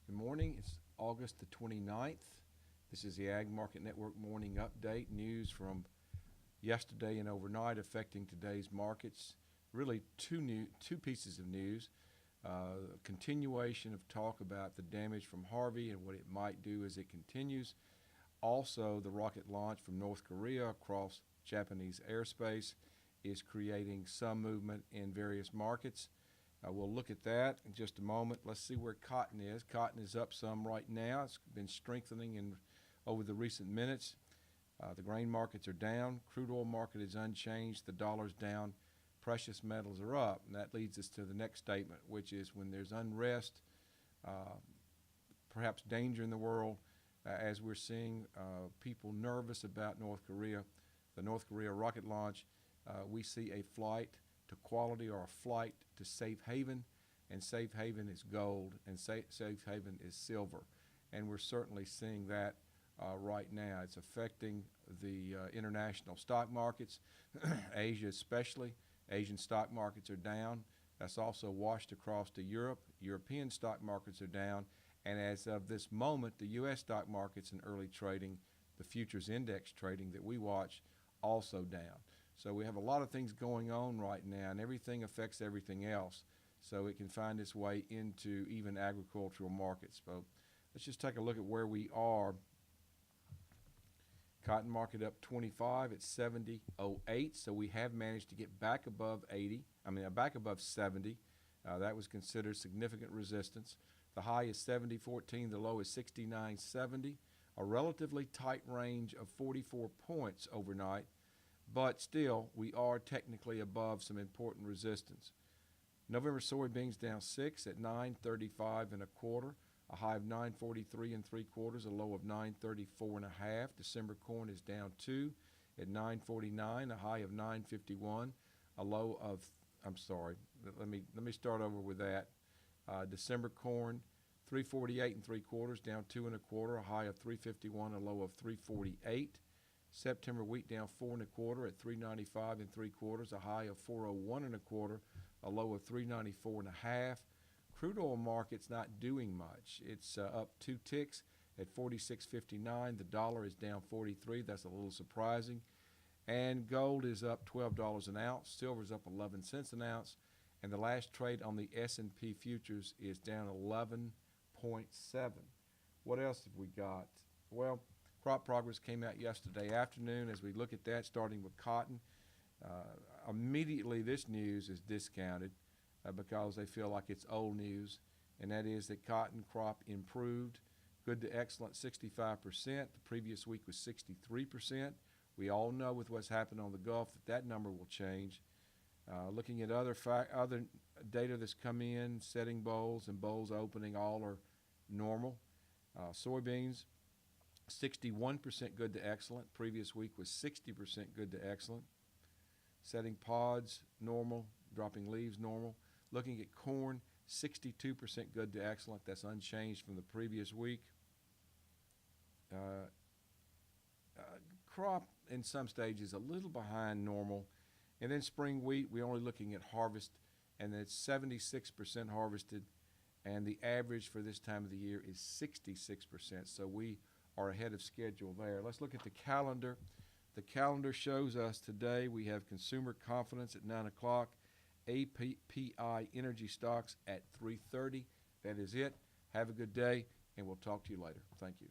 Good morning. It's August the 29th. This is the Ag Market Network Morning Update. News from yesterday and overnight affecting today's markets. Really two pieces of news. Continuation of talk about the damage from Harvey and what it might do as it continues. Also, the rocket launch from North Korea across Japanese airspace is creating some movement in various markets. We'll look at that in just a moment. Let's see where cotton is. Cotton is up some right now. It's been strengthening over the recent minutes. The grain markets are down. Crude oil market is unchanged. The dollar's down. Precious metals are up. And that leads us to the next statement, which is when there's unrest, perhaps danger in the world, as we're seeing people nervous about North Korea, the North Korea rocket launch, we see a flight to quality or a flight to safe haven, and safe haven is gold and safe haven is silver, and we're certainly seeing that right now. It's affecting the international stock markets, Asia especially. Asian stock markets are down. That's also washed across to Europe. European stock markets are down, and as of this moment, the U.S. stock markets in early trading, the futures index trading that we watch, also down. So we have a lot of things going on right now, and everything affects everything else. So it can find its way into even agricultural markets. So let's just take a look at where we are. Cotton market up 25 at 70.08. So we have managed to get back above 80. Back above 70. That was considered significant resistance. The high is 70.14. The low is 69.70. A relatively tight range of 44 points overnight. But still, we are technically above some important resistance. November soybeans down 6 at 9.35 1/4, a high of 9.43 3/4, a low of 9.34 1/2. December corn is down 2 at 9.49, a high of 9.51, a low of, let me start over with that. December corn 3.48 3/4, down 2 1/4, a high of 3.51, a low of 3.48. September wheat down 4 1/4 at 3.95 3/4, a high of 4.01 1/4, a low of 3.94 1/2. Crude oil market's not doing much. It's up 2 ticks at 46.59. The dollar is down 43. That's a little surprising. And gold is up $12 an ounce. Silver's up 11 cents an ounce. And the last trade on the S&P futures is down 11.7. What else have we got? Well, crop progress came out yesterday afternoon. As we look at that, starting with cotton, immediately this news is discounted because they feel like it's old news, and that is that cotton crop improved. Good to excellent, 65%. The previous week was 63%. We all know with what's happened on the Gulf that number will change. Looking at other data that's come in, setting bowls and bowls opening, all are normal. Soybeans, 61% good to excellent. Previous week was 60% good to excellent. Setting pods, normal. Dropping leaves, normal. Looking at corn, 62% good to excellent. That's unchanged from the previous week. Crop in some stages a little behind normal. And then spring wheat, we're only looking at harvest, and it's 76% harvested, and the average for this time of the year is 66%. So we are ahead of schedule there. Let's look at the calendar. The calendar shows us today we have consumer confidence at 9 o'clock, API energy stocks at 3:30. That is it. Have a good day, and we'll talk to you later. Thank you.